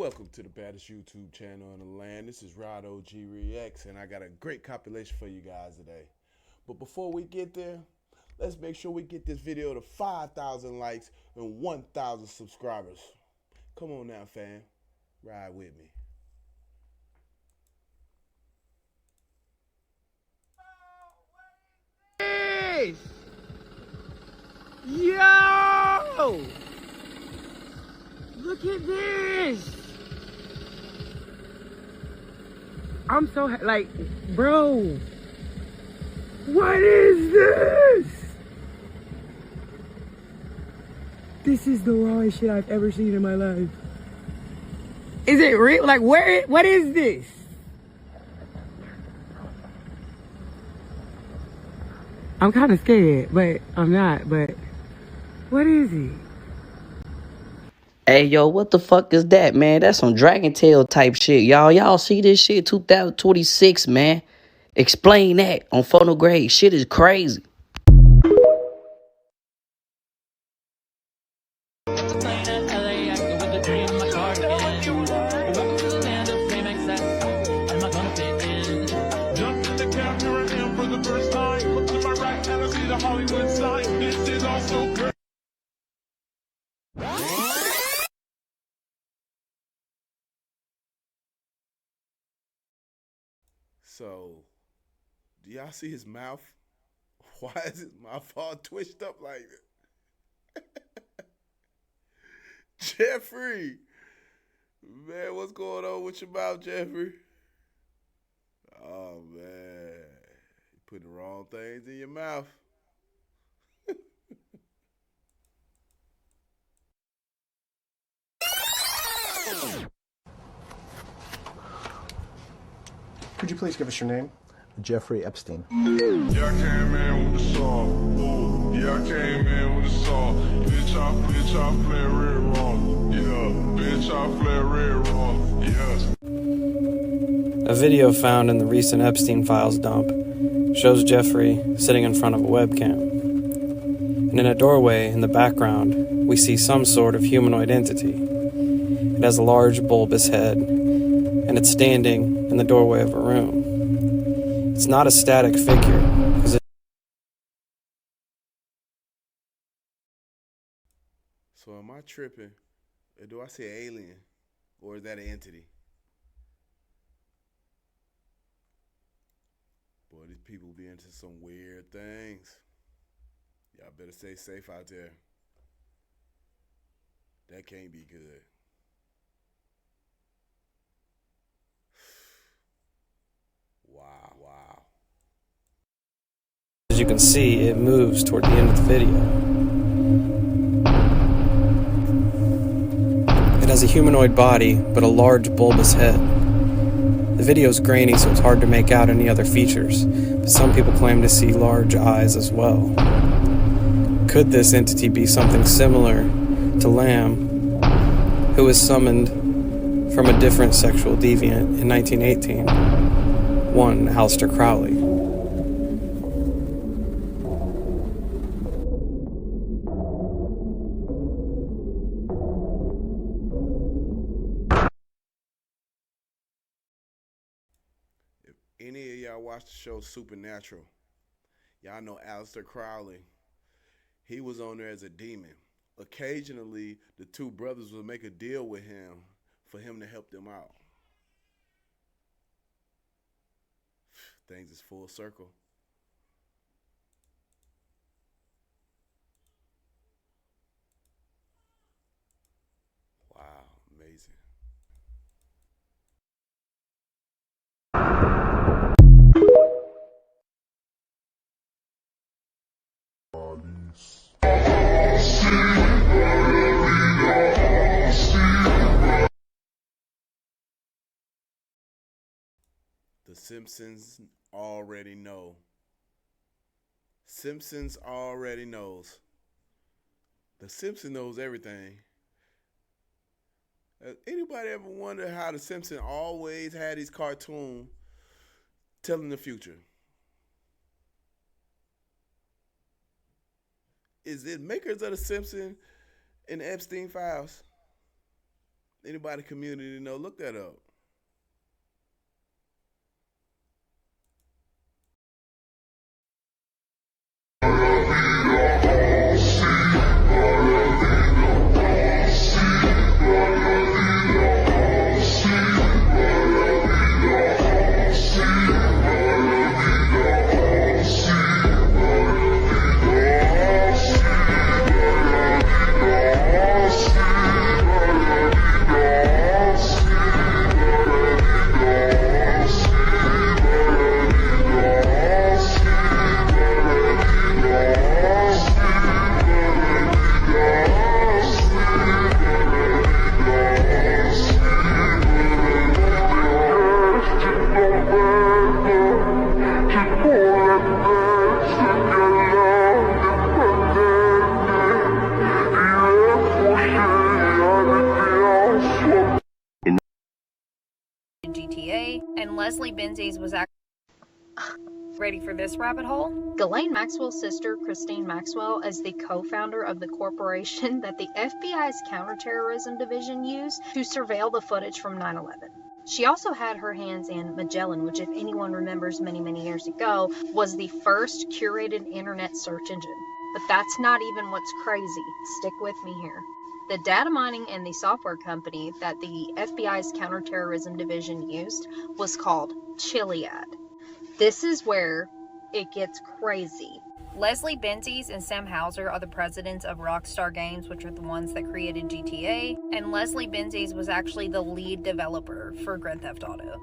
Welcome to the baddest YouTube channel in the land. This is Rod OG Reacts, and I got a great compilation for you guys today. But before we get there, let's make sure we get this video to 5,000 likes and 1,000 subscribers. Come on now, fam. Ride with me. Yo! Look at this! I'm so like, bro, what is this? This is the rawest shit I've ever seen in my life. Is it real? Like, what is this? I'm kind of scared, but I'm not, but what is it? Hey, yo, what the fuck is that, man? That's some Dragon Tail type shit. Y'all see this shit? 2026, man. Explain that on phonograde. Shit is crazy. So, do y'all see his mouth? Why is his mouth all twitched up like that? Jeffrey! Man, what's going on with your mouth, Jeffrey? Oh, man. You put the wrong things in your mouth. Could you please give us your name? Jeffrey Epstein. Yeah, I came in with the song. Ooh, yeah, I came in with the song. Bitch, I play red wrong. Yeah, bitch, I play red wrong. Yeah. A video found in the recent Epstein files dump shows Jeffrey sitting in front of a webcam. And in a doorway in the background, we see some sort of humanoid entity. It has a large bulbous head, and it's standing in the doorway of a room. It's not a static figure, because So am I tripping? Or do I see an alien? Or is that an entity? Boy, these people be into some weird things. Y'all better stay safe out there. That can't be good. Wow. as you can see, it moves toward the end of the video. It has a humanoid body, but a large bulbous head. The video is grainy, so it's hard to make out any other features, but some people claim to see large eyes as well. Could this entity be something similar to Lamb, who was summoned from a different sexual deviant in 1918, one Aleister Crowley? Any of y'all watch the show Supernatural, y'all know Aleister Crowley. He was on there as a demon. Occasionally, the two brothers would make a deal with him for him to help them out. Things is full circle. Wow, amazing. The Simpsons already know. Simpsons already knows. The Simpsons knows everything. Anybody ever wonder how the Simpsons always had these cartoons telling the future? Is it makers of the Simpsons and the Epstein files? Anybody in the community know? Look that up. GTA, and Leslie Benzies was actually ready for this rabbit hole. Ghislaine Maxwell's sister, Christine Maxwell, is the co-founder of the corporation that the FBI's counterterrorism division used to surveil the footage from 9/11. She also had her hands in Magellan, which, if anyone remembers many years ago, was the first curated internet search engine. But that's not even what's crazy. Stick with me here. The data mining and the software company that the FBI's counterterrorism division used was called Chiliad. This is where it gets crazy. Leslie Benzies and Sam Hauser are the presidents of Rockstar Games, which are the ones that created GTA, and Leslie Benzies was actually the lead developer for Grand Theft Auto.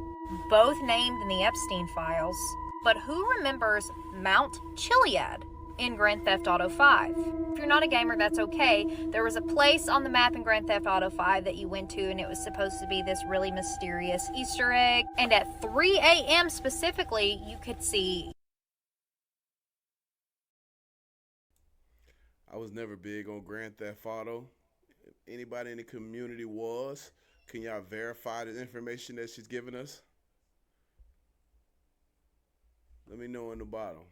Both named in the Epstein files, but who remembers Mount Chiliad in Grand Theft Auto 5? If you're not a gamer, that's okay. There was a place on the map in Grand Theft Auto 5 that you went to, and it was supposed to be this really mysterious Easter egg, and at 3 a.m. specifically, you could see. I was never big on Grand Theft Auto. If anybody in the community was, can y'all verify the information that she's giving us? Let me know in the bottom.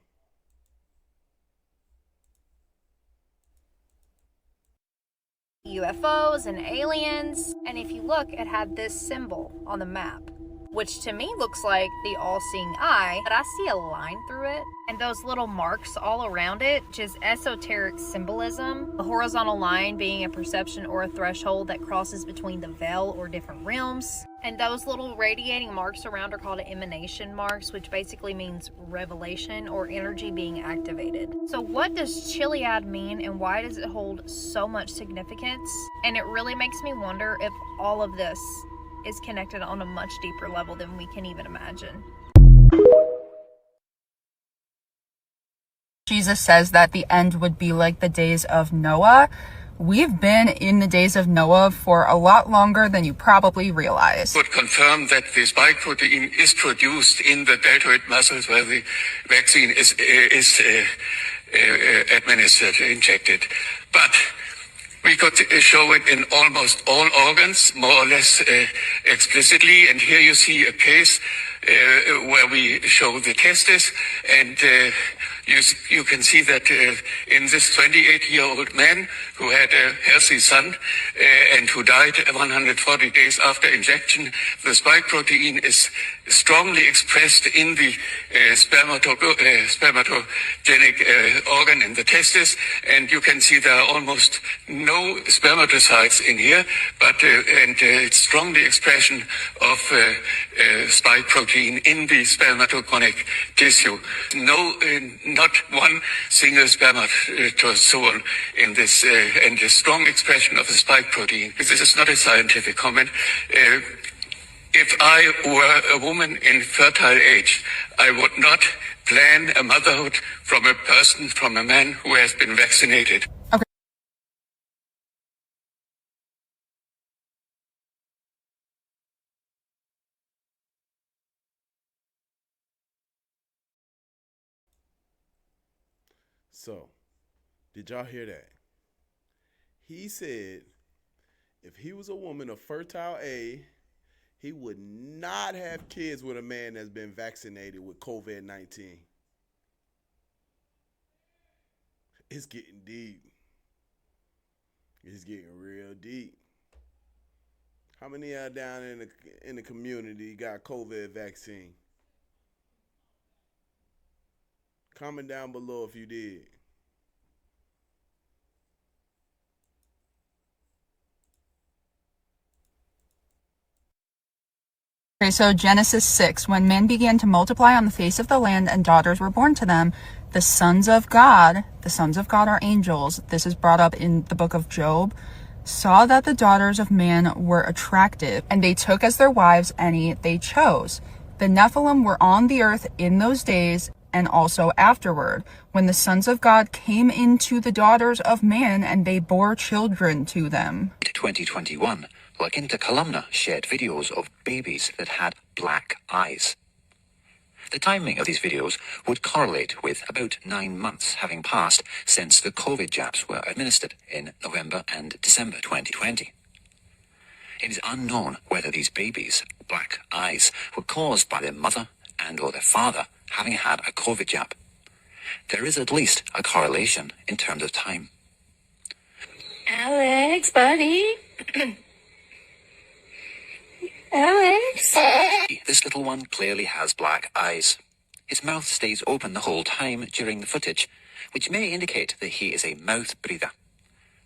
UFOs and aliens, and if you look, it had this symbol on the map, which to me looks like the all-seeing eye, but I see a line through it, and those little marks all around it, which is esoteric symbolism. The horizontal line being a perception or a threshold that crosses between the veil or different realms, and those little radiating marks around are called emanation marks, which basically means revelation or energy being activated. So what does Chiliad mean, and why does it hold so much significance? And it really makes me wonder if all of this is connected on a much deeper level than we can even imagine. Jesus says that the end would be like the days of Noah. We've been in the days of Noah for a lot longer than you probably realize. Would confirm that the spike protein is produced in the deltoid muscles where the vaccine is administered, injected. But we could show it in almost all organs, more or less explicitly. And here you see a case where we show the testes, and you can see that in this 28-year-old man who had a healthy son and who died 140 days after injection, the spike protein is strongly expressed in the spermatogenic organ in the testis, and you can see there are almost no spermatocytes in here, but it's strongly expression of spike protein in the spermatogonic tissue. No, not one single spermatozoon in this, and a strong expression of the spike protein. This is not a scientific comment. If I were a woman in fertile age, I would not plan a motherhood from a man who has been vaccinated. Okay. So, did y'all hear that? He said if he was a woman of fertile age, he would not have kids with a man that's been vaccinated with COVID-19. It's getting deep. It's getting real deep. How many down in the community got COVID vaccine? Comment down below if you did. Okay, so Genesis 6, when men began to multiply on the face of the land and daughters were born to them, the sons of God are angels, this is brought up in the book of Job, saw that the daughters of man were attractive, and they took as their wives any they chose. The Nephilim were on the earth in those days, and also afterward, when the sons of God came into the daughters of man, and they bore children to them. 2021, La Quinta Columna shared videos of babies that had black eyes. The timing of these videos would correlate with about 9 months having passed since the COVID jabs were administered in November and December 2020. It is unknown whether these babies' black eyes were caused by their mother and or their father having had a COVID jab. There is at least a correlation in terms of time. Alex, buddy. Alex. This little one clearly has black eyes. His mouth stays open the whole time during the footage, which may indicate that he is a mouth breather.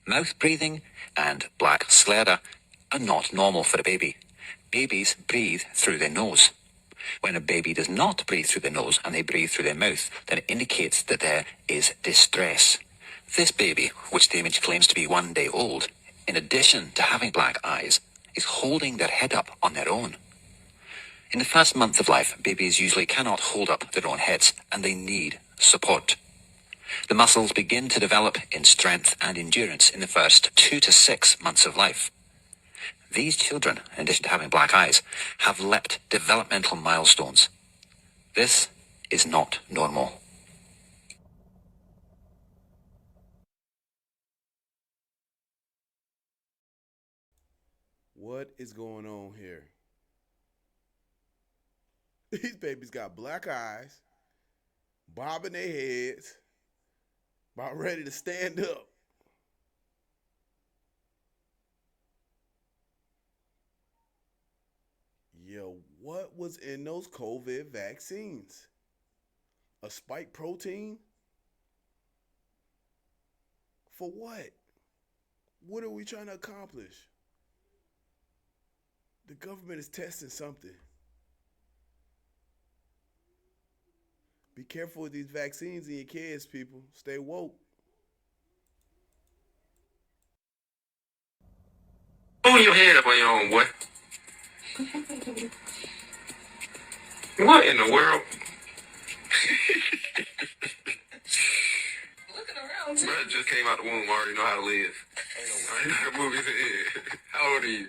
Mouth breathing and black sclera are not normal for a baby. Babies breathe through their nose. When a baby does not breathe through their nose and they breathe through their mouth, then it indicates that there is distress. This baby, which the image claims to be 1 day old, in addition to having black eyes, is holding their head up on their own. In the first month of life, babies usually cannot hold up their own heads and they need support. The muscles begin to develop in strength and endurance in the first 2 to 6 months of life. These children, in addition to having black eyes, have leapt developmental milestones. This is not normal. What is going on here? These babies got black eyes, bobbing their heads, about ready to stand up. Yo, what was in those COVID vaccines? A spike protein? For what? What are we trying to accomplish? The government is testing something. Be careful with these vaccines in your kids, people. Stay woke. Hold your head up on your own, boy. What in the world? Looking around. Bro, just came out the womb, already know how to live. I know the movie's in. How old are you?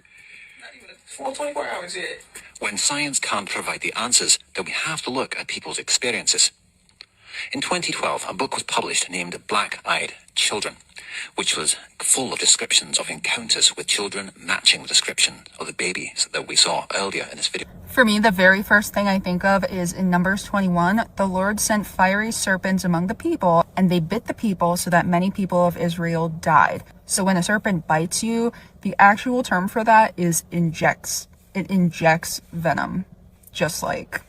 Not even a full 24 hours yet. When science can't provide the answers, then we have to look at people's experiences. In 2012, a book was published named Black-Eyed Children, which was full of descriptions of encounters with children matching the description of the babies that we saw earlier in this video. For me, the very first thing I think of is in Numbers 21, the Lord sent fiery serpents among the people, and they bit the people so that many people of Israel died. So when a serpent bites you, the actual term for that is injects. It injects venom, just like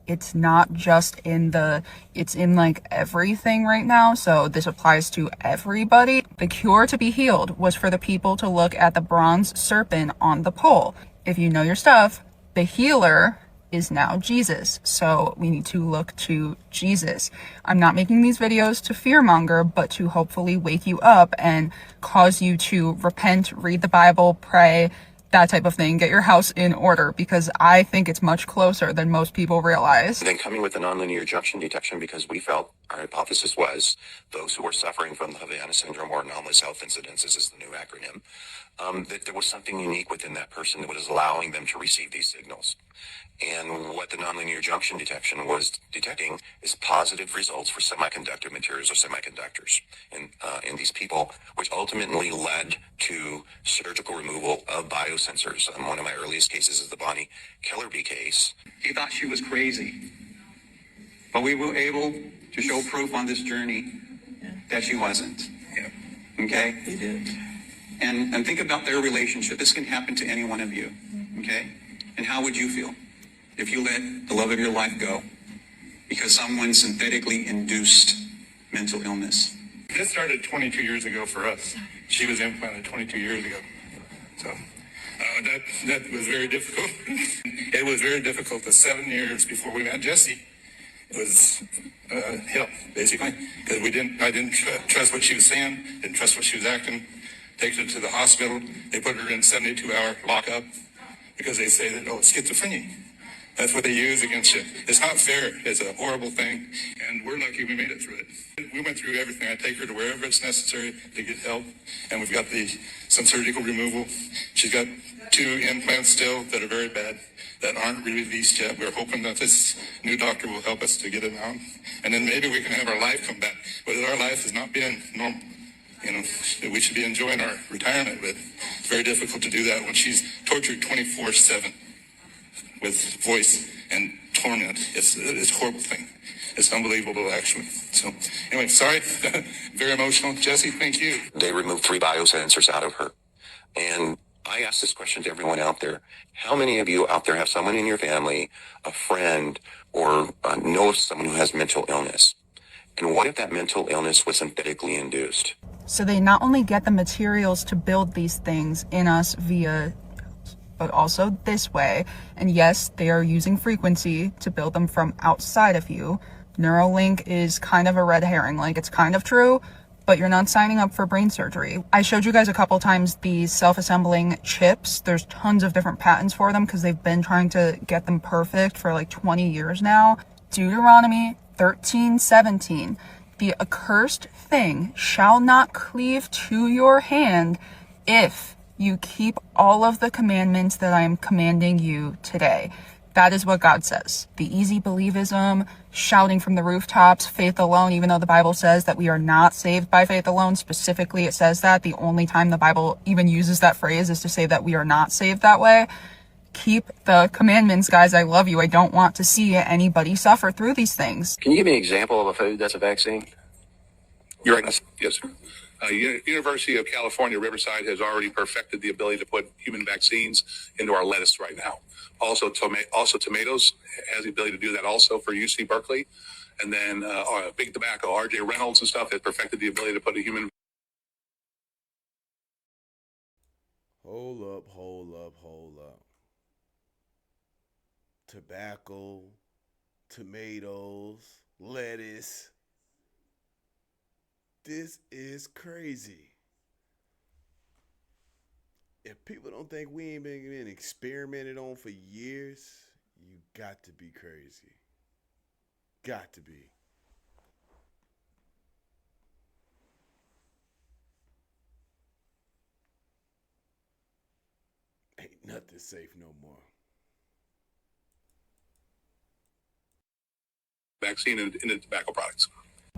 it's not just it's in like everything right now. So this applies to everybody. The cure to be healed was for the people to look at the bronze serpent on the pole. If you know your stuff, the healer is now Jesus. So we need to look to Jesus. I'm not making these videos to fearmonger, but to hopefully wake you up and cause you to repent, read the Bible, pray, that type of thing, get your house in order, because I think it's much closer than most people realize. And then coming with the nonlinear junction detection, because we felt our hypothesis was those who were suffering from the Havana syndrome or anomalous health incidences is the new acronym, that there was something unique within that person that was allowing them to receive these signals. And what the nonlinear junction detection was detecting is positive results for semiconductor materials or semiconductors in these people, which ultimately led to surgical removal of biosensors. One of my earliest cases is the Bonnie Kellerby case. He thought she was crazy, but we were able to show proof on this journey that she wasn't. Yeah. Okay? He did. and think about their relationship. This can happen to any one of you, okay? And how would you feel if you let the love of your life go because someone synthetically induced mental illness? This started 22 years ago for us. She was implanted 22 years ago. So that was very difficult. It was very difficult. The 7 years before we met Jesse, it was hell, basically, because I didn't trust what she was saying, didn't trust what she was acting. Take her to the hospital. They put her in 72-hour lockup because they say that, it's schizophrenia. That's what they use against you. It's not fair. It's a horrible thing, and we're lucky we made it through it. We went through everything. I take her to wherever it's necessary to get help, and we've got some surgical removal. She's got 2 implants still that are very bad, that aren't released yet. We're hoping that this new doctor will help us to get it out, and then maybe we can have our life come back. But our life has not been normal. We should be enjoying our retirement, but it's very difficult to do that when she's tortured 24/7 with voice and torment. It's a horrible thing. It's unbelievable, actually. So, anyway, sorry. Very emotional. Jesse, thank you. They removed 3 biosensors out of her. And I ask this question to everyone out there. How many of you out there have someone in your family, a friend, or know of someone who has mental illness? And what if that mental illness was synthetically induced? So they not only get the materials to build these things in us via, but also this way. And yes, they are using frequency to build them from outside of you. Neuralink is kind of a red herring. Like, it's kind of true, but you're not signing up for brain surgery. I showed you guys a couple times these self-assembling chips. There's tons of different patents for them because they've been trying to get them perfect for like 20 years now. Deuteronomy 13:17. The accursed thing shall not cleave to your hand if you keep all of the commandments that I am commanding you today. That is what God says. The easy believism, shouting from the rooftops, faith alone, even though the Bible says that we are not saved by faith alone. Specifically, it says that. The only time the Bible even uses that phrase is to say that we are not saved that way. Keep the commandments, guys. I love you. I don't want to see anybody suffer through these things. Can you give me an example of a food that's a vaccine? You're right. Yes, sir. University of California, Riverside has already perfected the ability to put human vaccines into our lettuce right now. Also, tomatoes has the ability to do that also for UC Berkeley. And then Big Tobacco, RJ Reynolds and stuff has perfected the ability to put a human. Hold up. Tobacco, tomatoes, lettuce. This is crazy. If people don't think we ain't been experimented on for years, you got to be crazy. Got to be. Ain't nothing safe no more. Vaccine in the tobacco products.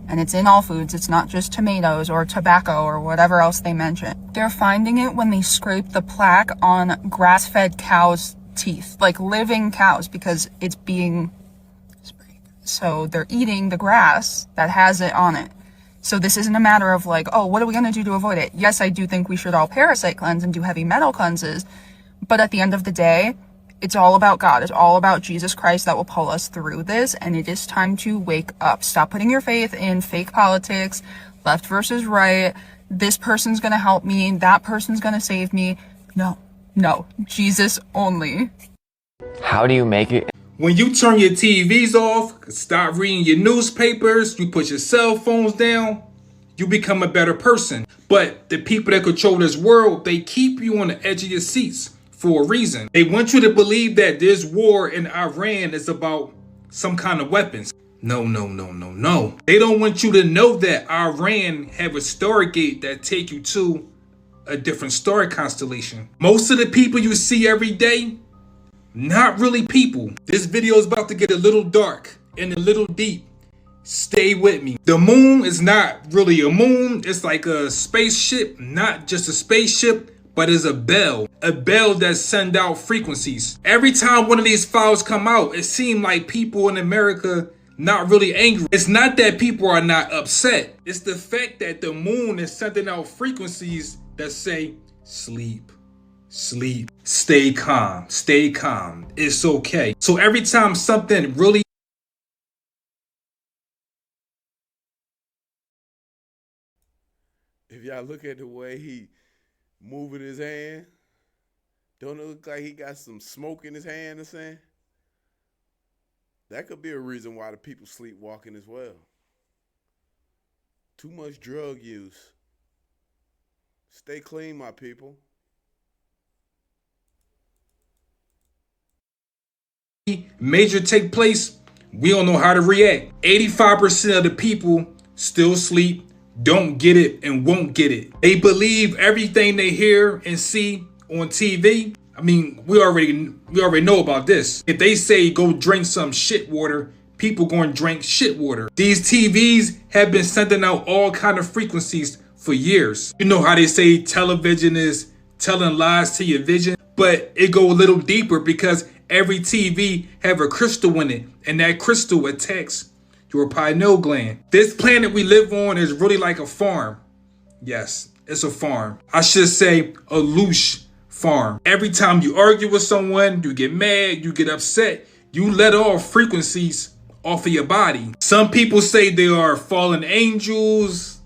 And it's in all foods. It's not just tomatoes or tobacco or whatever else they mention. They're finding it when they scrape the plaque on grass-fed cows' teeth, like living cows, because it's being sprayed. So they're eating the grass that has it on it. So this isn't a matter of like, oh, what are we going to do to avoid it? Yes, I do think we should all parasite cleanse and do heavy metal cleanses. But at the end of the day, it's all about God. It's all about Jesus Christ that will pull us through this. And it is time to wake up. Stop putting your faith in fake politics, left versus right. This person's going to help me. That person's going to save me. No. Jesus only. How do you make it? When you turn your TVs off, stop reading your newspapers, you put your cell phones down, you become a better person. But the people that control this world, they keep you on the edge of your seats for a reason. They want you to believe that this war in Iran is about some kind of weapons. No. They don't want you to know that Iran have a Stargate that take you to a different star constellation. Most of the people you see every day, not really people. This video is about to get a little dark and a little deep. Stay with me. The moon is not really a moon. It's like a spaceship, not just a spaceship, but it's a bell that sends out frequencies. Every time one of these files come out, it seems like people in America not really angry. It's not that people are not upset. It's the fact that the moon is sending out frequencies that say, sleep, sleep. Stay calm, stay calm. It's okay. So every time something really If y'all look at the way he moving his hand, don't it look like he got some smoke in his hand or something? That could be a reason why the people sleepwalking as well. Too much drug use. Stay clean, my people. major take place, we don't know how to react. 85% of the people still sleep, don't get it, and won't get it. They believe everything they hear and see on TV. I mean, we already know about this. If they say go drink some shit water, people going to drink shit water. These TVs have been sending out all kind of frequencies for years. You know how they say television is telling lies to your vision, but it go a little deeper because every TV have a crystal in it, and that crystal attacks your pineal gland. This planet we live on is really like a farm. Yes, it's a farm. I should say a loose farm. Every time you argue with someone, you get mad, you get upset, you let off frequencies off of your body. Some people say they are fallen angels.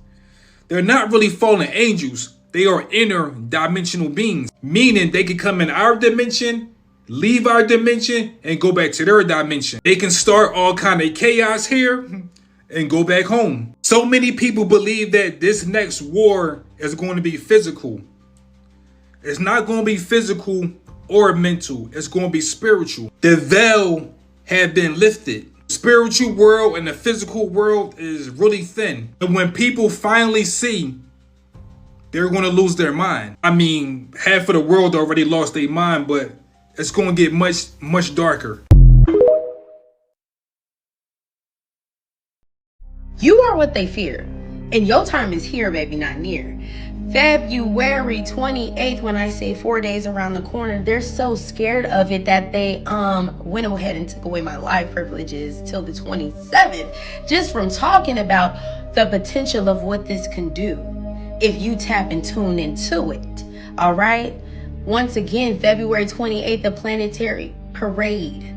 They're not really fallen angels. They are interdimensional beings, meaning they can come in our dimension, leave our dimension, and go back to their dimension. They can start all kind of chaos here and go back home. So many people believe that this next war is going to be physical. It's not going to be physical or mental. It's going to be spiritual. The veil had been lifted. The spiritual world and the physical world is really thin. And when people finally see, they're going to lose their mind. I mean, half of the world already lost their mind, but it's going to get much, much darker. You are what they fear. And your time is here, baby, not near. February 28th, when I say 4 days around the corner, they're so scared of it that they went ahead and took away my life privileges till the 27th, just from talking about the potential of what this can do if you tap and tune into it. All right? Once again, February 28th, the Planetary parade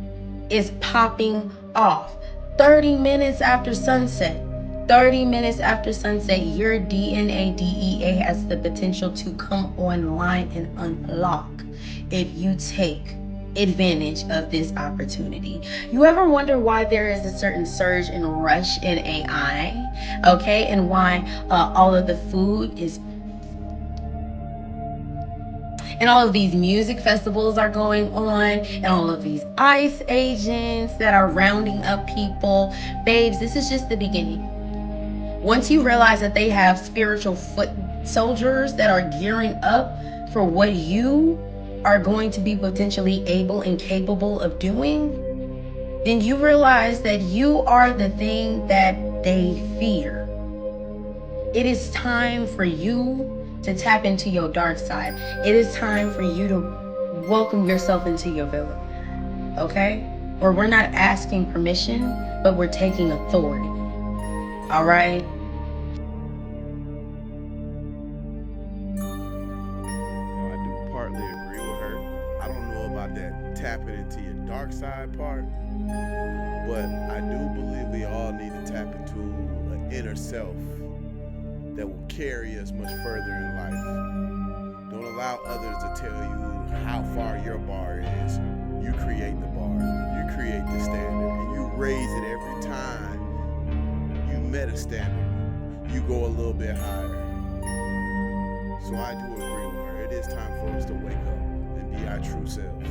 is popping off 30 minutes after sunset. 30 minutes after sunset, your DNA DEA has the potential to come online and unlock if you take advantage of this opportunity. You ever wonder why there is a certain surge and rush in AI? Okay, and why all of the food is and all of these music festivals are going on, and all of these ICE agents that are rounding up people. Babes, this is just the beginning. Once you realize that they have spiritual foot soldiers that are gearing up for what you are going to be potentially able and capable of doing, then you realize that you are the thing that they fear. It is time for you to tap into your dark side. It is time for you to welcome yourself into your villa, okay? Or we're not asking permission, but we're taking authority, all right? I do partly agree with her. I don't know about that tapping into your dark side part, but I do believe we all need to tap into an inner self that will carry us much further in life. Don't allow others to tell you how far your bar is. You create the bar, you create the standard, and you raise it every time you met a standard. You go a little bit higher. So I do agree with her. It is time for us to wake up and be our true selves.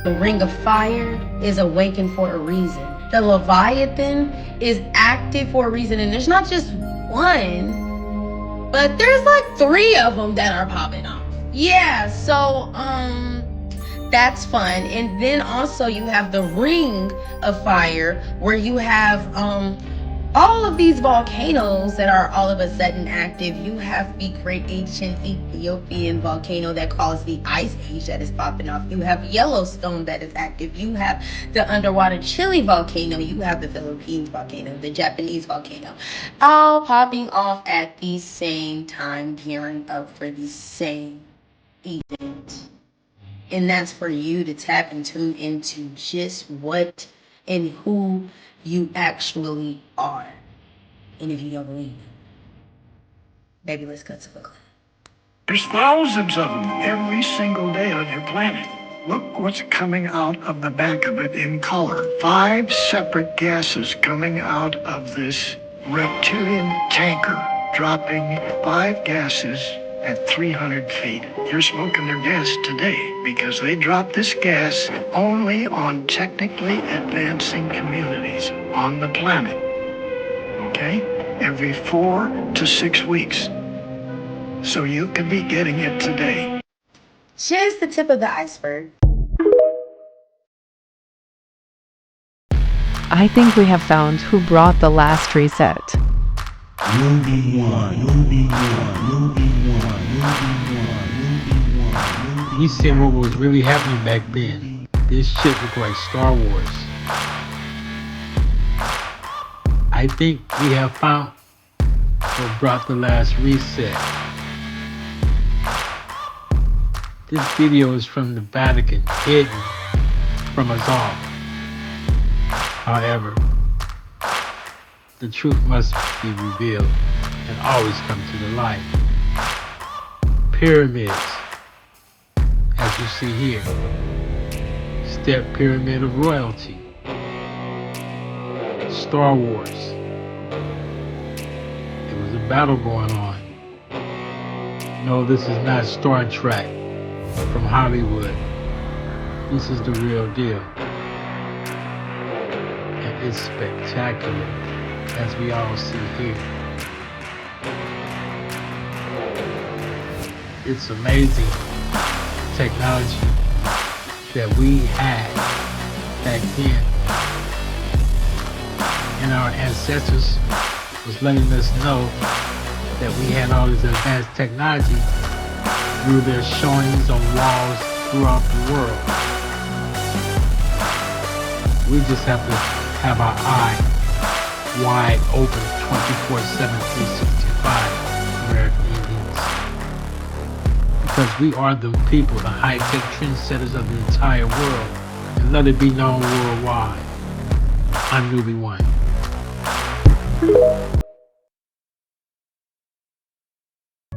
The ring of fire is awakened for a reason. The Leviathan is active for a reason. And there's not just one, but there's like 3 of them that are popping off. Yeah, so that's fun. And then also you have the ring of fire, where you have all of these volcanoes that are all of a sudden active. You have the great ancient Ethiopian volcano that caused the ice age that is popping off. You have Yellowstone that is active. You have the underwater Chile volcano. You have the Philippines volcano, the Japanese volcano, all popping off at the same time, gearing up for the same event. And that's for you to tap and tune into just what and who you actually are. And if you don't believe, baby, let's cut to the clip. There's thousands of them every single day on your planet. Look what's coming out of the back of it in color. 5 separate gases coming out of this reptilian tanker, dropping 5 gases at 300 feet. You're smoking their gas today because they drop this gas only on technically advancing communities on the planet. Okay? Every 4 to 6 weeks. So you could be getting it today. Just the tip of the iceberg. I think we have found who brought the last reset. We seen what was really happening back then. This shit looked like Star Wars. I think we have found what brought the last reset. This video is from the Vatican, hidden from us all. However, the truth must be revealed and always come to the light. Pyramids, as you see here, step pyramid of royalty. Star Wars. There was a battle going on. No, this is not Star Trek from Hollywood. This is the real deal. And it's spectacular, as we all see here. It's amazing technology that we had back then. And our ancestors was letting us know that we had all this advanced technology through their showings on walls throughout the world. We just have to have our eye wide open 24/7, 365, American Indians. Because we are the people, the high-tech trendsetters of the entire world, and let it be known worldwide. I'm Newbie One.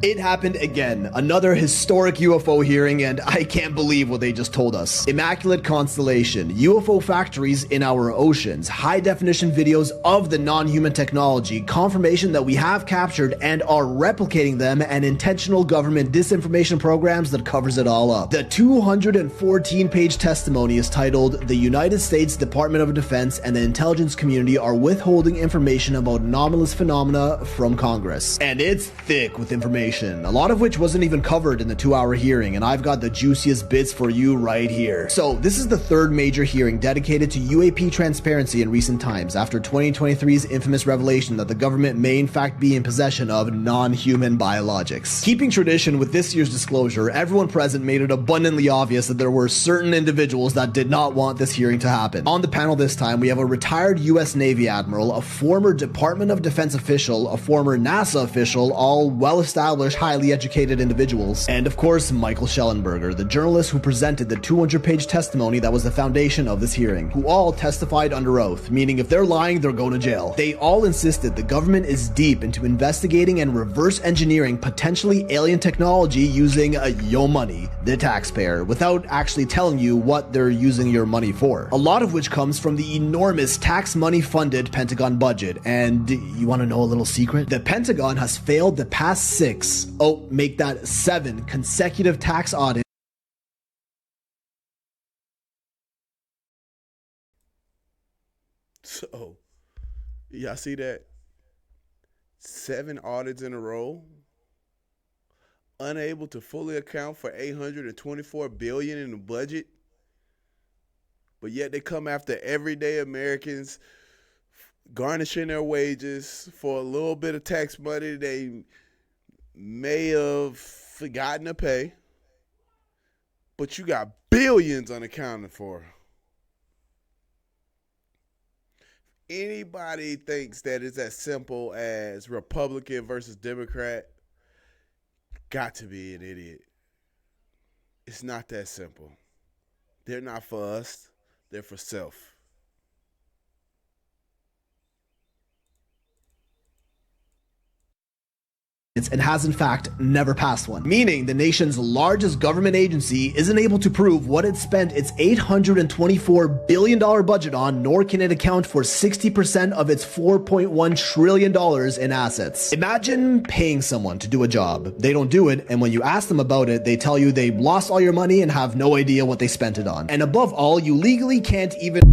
It happened again. Another historic UFO hearing, and I can't believe what they just told us. Immaculate Constellation, UFO factories in our oceans, high-definition videos of the non-human technology, confirmation that we have captured and are replicating them, and intentional government disinformation programs that covers it all up. The 214-page testimony is titled, "The United States Department of Defense and the intelligence community are withholding information about anomalous phenomena from Congress." And it's thick with information, a lot of which wasn't even covered in the 2-hour hearing, and I've got the juiciest bits for you right here. So this is the third major hearing dedicated to UAP transparency in recent times, after 2023's infamous revelation that the government may in fact be in possession of non-human biologics. Keeping tradition with this year's disclosure, everyone present made it abundantly obvious that there were certain individuals that did not want this hearing to happen. On the panel this time, we have a retired US Navy admiral, a former Department of Defense official, a former NASA official, all well-established, highly educated individuals, and of course Michael Schellenberger, the journalist who presented the 200-page testimony that was the foundation of this hearing, who all testified under oath, meaning if they're lying, they're going to jail. They all insisted the government is deep into investigating and reverse engineering potentially alien technology using your money, the taxpayer, without actually telling you what they're using your money for. A lot of which comes from the enormous tax money funded Pentagon budget. And you want to know a little secret? The Pentagon has failed the past 7 consecutive tax audits. So, y'all see that? 7 audits in a row. Unable to fully account for $824 billion in the budget. But yet they come after everyday Americans garnishing their wages for a little bit of tax money they may have forgotten to pay, but you got billions unaccounted for. Anybody thinks that it's as simple as Republican versus Democrat, got to be an idiot. It's not that simple. They're not for us, they're for self. And has in fact never passed one, meaning the nation's largest government agency isn't able to prove what it spent its $824 billion budget on, nor can it account for 60% of its $4.1 trillion in assets. Imagine paying someone to do a job, they don't do it, and when you ask them about it, they tell you they lost all your money and have no idea what they spent it on. And above all, you legally can't even...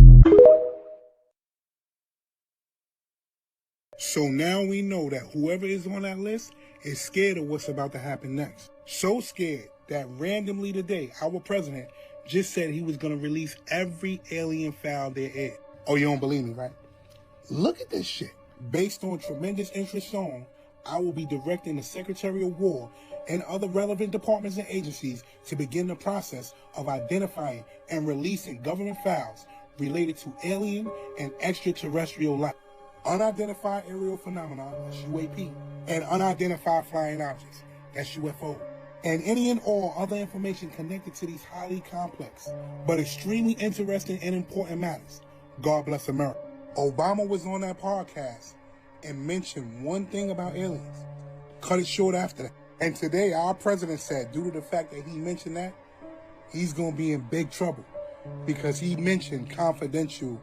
So now we know that whoever is on that list is scared of what's about to happen next. So scared that randomly today, our president just said he was going to release every alien file there is. Oh, you don't believe me, right? Look at this shit. Based on tremendous interest shown, I will be directing the Secretary of War and other relevant departments and agencies to begin the process of identifying and releasing government files related to alien and extraterrestrial life, unidentified aerial phenomena, that's UAP, and unidentified flying objects, that's UFO, and any and all other information connected to these highly complex but extremely interesting and important matters. God bless America. Obama was on that podcast and mentioned one thing about aliens. Cut it short after that. And today our president said, due to the fact that he mentioned that, he's going to be in big trouble because he mentioned confidential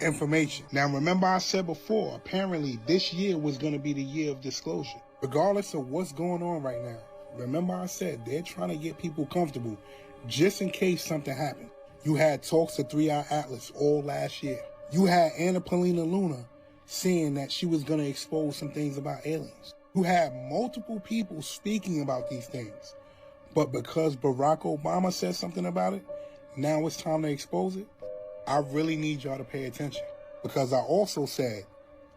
information. Now remember I said before, apparently this year was going to be the year of disclosure. Regardless of what's going on right now, remember I said they're trying to get people comfortable just in case something happened. You had talks of 3-Eye Atlas all last year. You had Anna Paulina Luna saying that she was going to expose some things about aliens. You had multiple people speaking about these things. But because Barack Obama said something about it, now it's time to expose it. I really need y'all to pay attention, because I also said,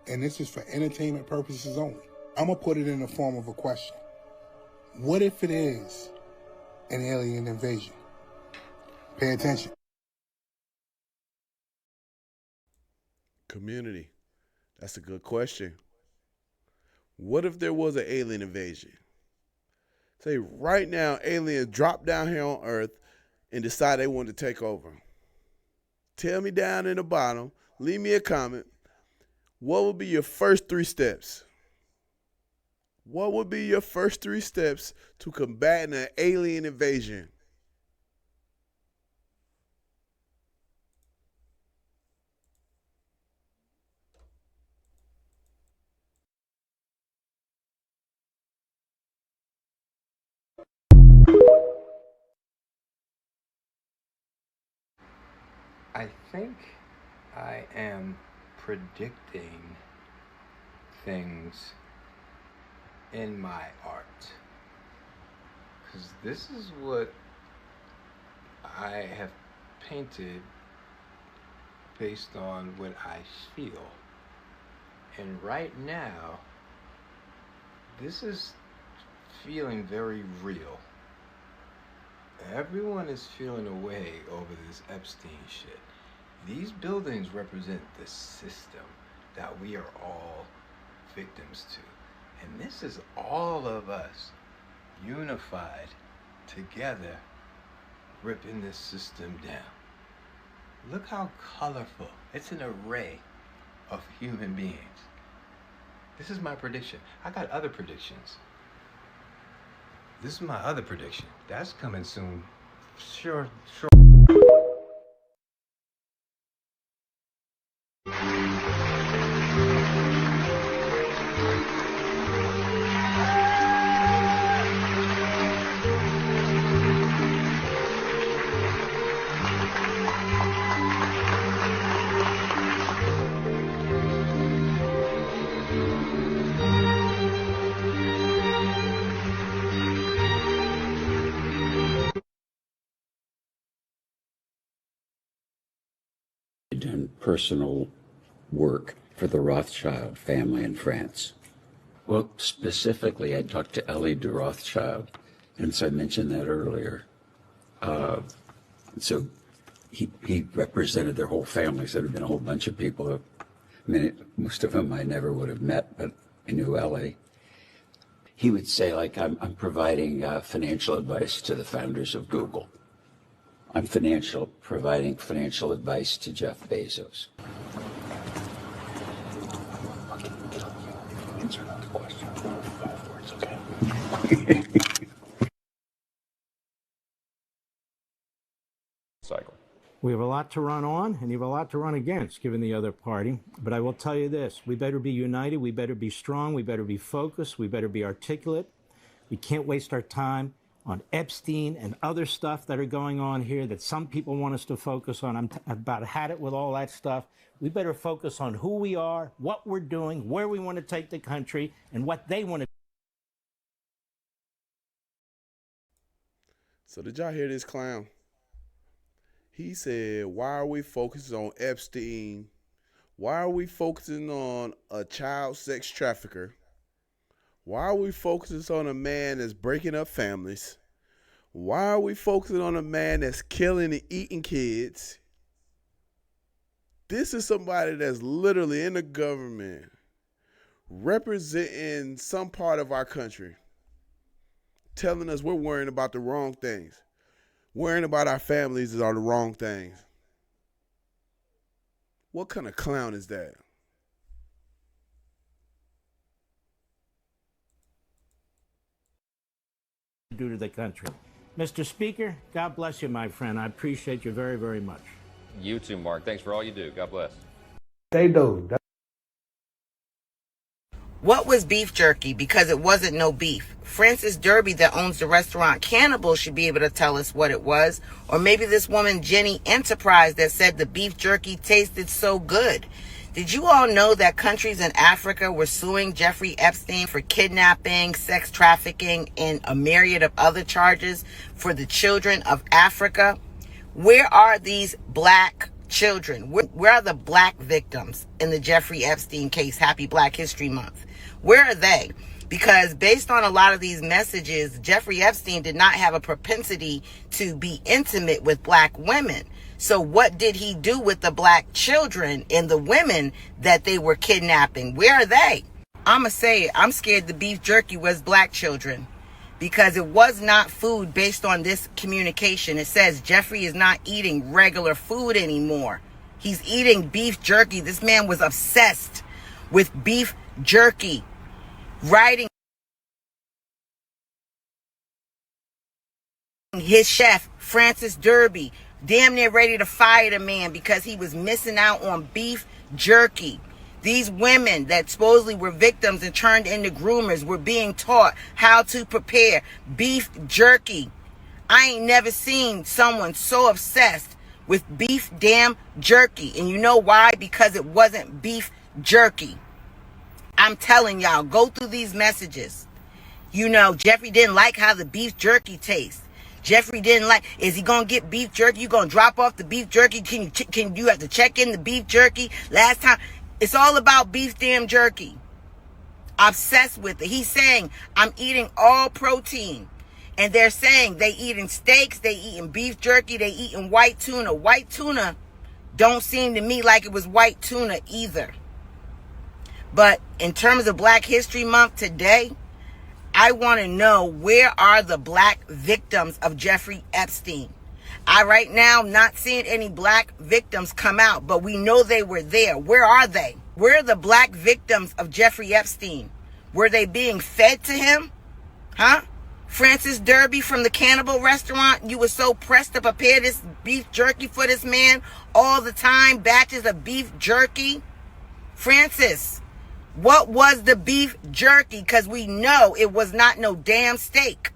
and this is for entertainment purposes only, I'm going to put it in the form of a question. What if it is an alien invasion? Pay attention. Community, that's a good question. What if there was an alien invasion? Say right now, aliens drop down here on Earth and decide they want to take over. Tell me down in the bottom, leave me a comment. What would be your first 3 steps? What would be your first 3 steps to combating an alien invasion? I think I am predicting things in my art, because this is what I have painted based on what I feel. And right now, this is feeling very real. Everyone is feeling away over this Epstein shit. These buildings represent the system that we are all victims to. And this is all of us unified together, ripping this system down. Look how colorful. It's an array of human beings. This is my prediction. I got other predictions. This is my other prediction. That's coming soon. Sure. And personal work for the Rothschild family in France. Well, specifically, I talked to Ellie de Rothschild, and so I mentioned that earlier. So he represented their whole family, so there had been a whole bunch of people. Most of them I never would have met, but I knew Ellie. He would say, like, I'm providing financial advice to the founders of Google. I'm providing financial advice to Jeff Bezos. Answer not the question. 5 words, okay? Cycle. We have a lot to run on, and you have a lot to run against, given the other party. But I will tell you this, we better be united, we better be strong, we better be focused, we better be articulate. We can't waste our time on Epstein and other stuff that are going on here that some people want us to focus on. I've about had it with all that stuff. We better focus on who we are, what we're doing, where we want to take the country, and what they want to do. So did y'all hear this clown? He said, why are we focusing on Epstein? Why are we focusing on a child sex trafficker? Why are we focusing on a man that's breaking up families? Why are we focusing on a man that's killing and eating kids? This is somebody that's literally in the government representing some part of our country, telling us we're worrying about the wrong things. Worrying about our families are the wrong things. What kind of clown is that? Do to the country. Mr. Speaker, God bless you, my friend. I appreciate you very, very much. You too, Mark. Thanks for all you do. God bless. They do. What was beef jerky? Because it wasn't no beef. Francis Derby, that owns the restaurant Cannibal, should be able to tell us what it was. Or maybe this woman, Jenny Enterprise, that said the beef jerky tasted so good. Did you all know that countries in Africa were suing Jeffrey Epstein for kidnapping, sex trafficking, and a myriad of other charges for the children of Africa? Where are these black children? Where are the black victims in the Jeffrey Epstein case? Happy Black History Month. Where are they? Because based on a lot of these messages, Jeffrey Epstein did not have a propensity to be intimate with black women. So what did he do with the black children and the women that they were kidnapping? Where are they? I'ma say it. I'm scared the beef jerky was black children, because it was not food based on this communication. It says Jeffrey is not eating regular food anymore. He's eating beef jerky. This man was obsessed with beef jerky. Writing his chef, Francis Derby, damn near ready to fire the man because he was missing out on beef jerky. These women that supposedly were victims and turned into groomers were being taught how to prepare beef jerky. I ain't never seen someone so obsessed with beef damn jerky. And you know why? Because it wasn't beef jerky. I'm telling y'all, go through these messages. You know, Jeffrey didn't like how the beef jerky tastes. Jeffrey didn't like, is he going to get beef jerky? You going to drop off the beef jerky? Can you have to check in the beef jerky? Last time, it's all about beef damn jerky. Obsessed with it. He's saying, I'm eating all protein. And they're saying they eating steaks, they eating beef jerky, they eating white tuna. White tuna don't seem to me like it was white tuna either. But in terms of Black History Month today, I want to know, where are the black victims of Jeffrey Epstein? I right now not seeing any black victims come out, but we know they were there. Where are they? Where are the black victims of Jeffrey Epstein? Were they being fed to him? Huh? Francis Derby from the Cannibal restaurant, you were so pressed to prepare this beef jerky for this man all the time, batches of beef jerky. Francis, what was the beef jerky? Because we know it was not no damn steak.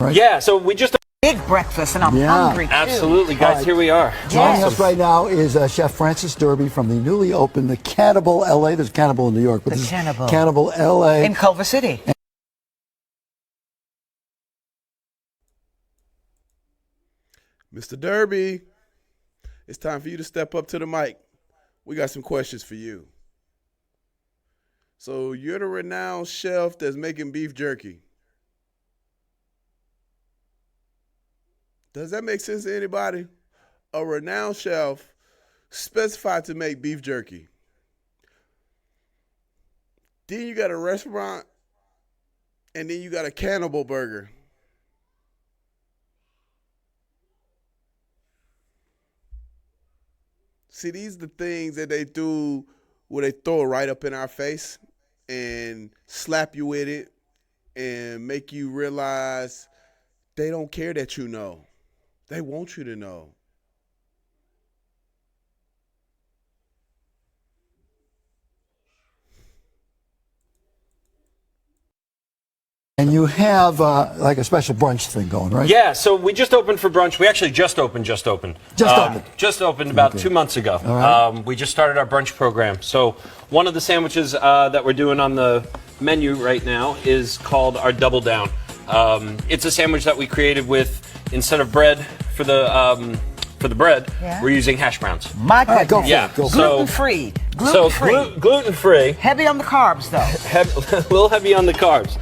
Right. Yeah, so we just... Big breakfast, and I'm hungry too. Absolutely, guys, here we are. Joining Awesome. us right now is Chef Francis Derby from the newly opened the Cannibal LA. There's Cannibal in New York, but The this Cannibal. is Cannibal LA. In Culver City. Mr. Derby, it's time for you to step up to the mic. we got some questions for you. So you're the renowned chef that's making beef jerky. Does that make sense to anybody? A renowned chef specified to make beef jerky. Then you got a restaurant, and then you got a cannibal burger. See, these are the things that they do where they throw it right up in our face and slap you with it and make you realize they don't care that you know. They want you to know. And you have like a special brunch thing going, right? Yeah, so we just opened for brunch. We actually just opened. Just opened about 2 months ago. Right. We just started our brunch program. So one of the sandwiches that we're doing on the menu right now is called our Double Down. It's a sandwich that we created with, instead of bread for the bread, we're using hash browns. My goodness. Go for yeah. it. Go for Gluten-free. Gluten-free. Gluten-free. Heavy on the carbs, though. A little heavy on the carbs.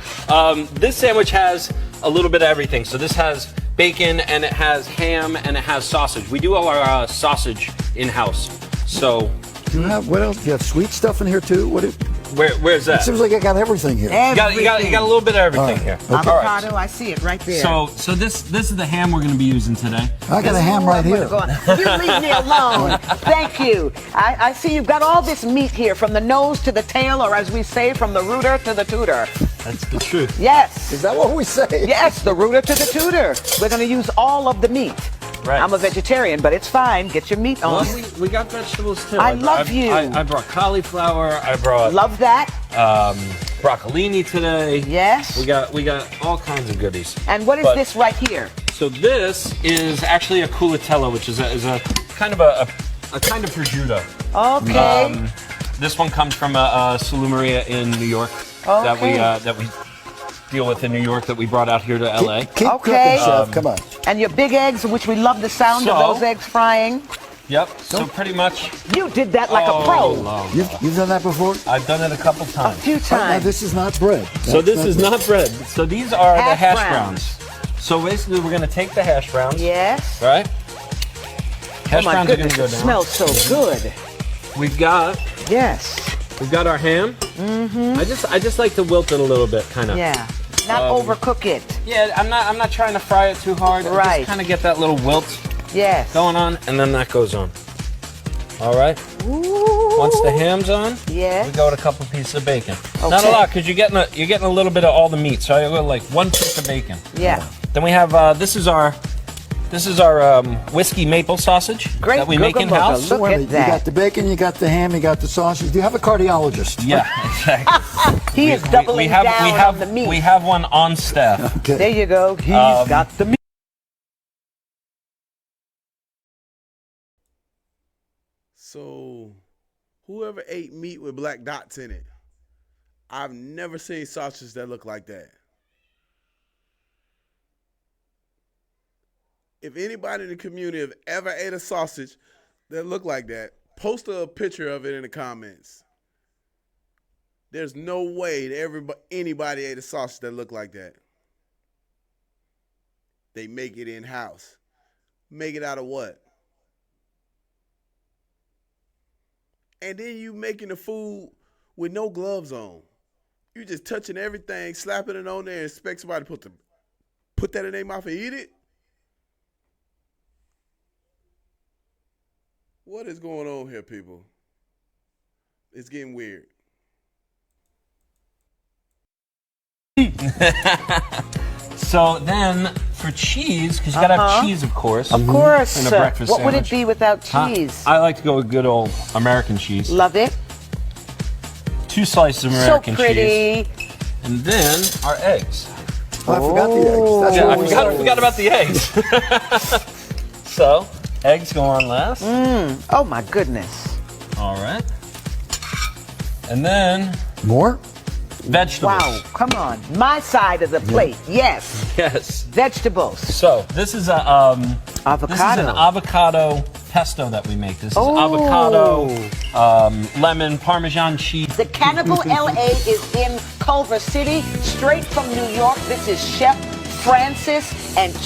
This sandwich has a little bit of everything. So this has bacon, and it has ham, and it has sausage. We do all our sausage in-house. So you have, what else? You have sweet stuff in here too? Where's that? It seems like I got everything here. You got a little bit of everything here. Okay. Avocado, I see it right there. So this is the ham we're going to be using today. I got a ham right here. You leave me alone. Thank you. I see you've got all this meat here, from the nose to the tail, or as we say, from the rooter to the tutor. That's the truth. Yes. Is that what we say? Yes, the rooter to the tutor. We're going to use all of the meat. Right. I'm a vegetarian, but it's fine. Get your meat on. Well, we got vegetables too. I love you. I brought cauliflower. I brought love that. Broccolini today. Yes. We got all kinds of goodies. And what is this right here? So this is actually a culatello, which is a kind of a kind of prosciutto. Okay. This one comes from a salumeria in New York that we deal with in New York, that we brought out here to LA. Keep cooking, chef. Come on. And your big eggs, which we love the sound of those eggs frying. Yep. So pretty much. You did that like a pro. You've done that before? I've done it a couple times. A few times. Now, this is not bread. So this is not bread. So these are the hash browns. So basically, we're going to take the hash browns. Yes. Right? Hash browns are going to go down. It smells so good. We've got. Yes. We've got our ham. Mm-hmm. I just like to wilt it a little bit, kind of. Yeah. Not overcook it. Yeah, I'm not trying to fry it too hard. Right. Just kind of get that little wilt. Yes. Going on, and then that goes on. All right. Ooh. Once the ham's on, yes, we go with a couple pieces of bacon. Okay. Not a lot, because you're getting a little bit of all the meat. So I go like 1 piece of bacon. Yeah. Then we have this is our whiskey maple sausage that we make in house. So you got the bacon, you got the ham, you got the sausage. Do you have a cardiologist? Yeah, exactly. He is doubling down on the meat. We have one on staff. Okay. There you go. He's got the meat. So, whoever ate meat with black dots in it, I've never seen sausages that look like that. If anybody in the community have ever ate a sausage that looked like that, post a picture of it in the comments. There's no way that anybody ate a sausage that looked like that. They make it in-house. Make it out of what? And then you making the food with no gloves on. You just touching everything, slapping it on there, and expect somebody to put that in their mouth and eat it? What is going on here, people? It's getting weird. So then, for cheese, because you got to have cheese, of course. Of course. In a breakfast what would sandwich. it be without cheese? I like to go with good old American cheese. Love it. 2 slices of American so pretty. cheese. And then our eggs. Oh, I forgot the eggs. That's I forgot about the eggs. So, eggs go on last. Oh my goodness. All right. And then more vegetables. Wow, come on. My side of the plate. Yes. Yes. Vegetables. So, this is a avocado. This is an avocado pesto that we make. This is avocado, lemon, Parmesan cheese. The Cannibal LA is in Culver City, straight from New York. This is Chef Francis and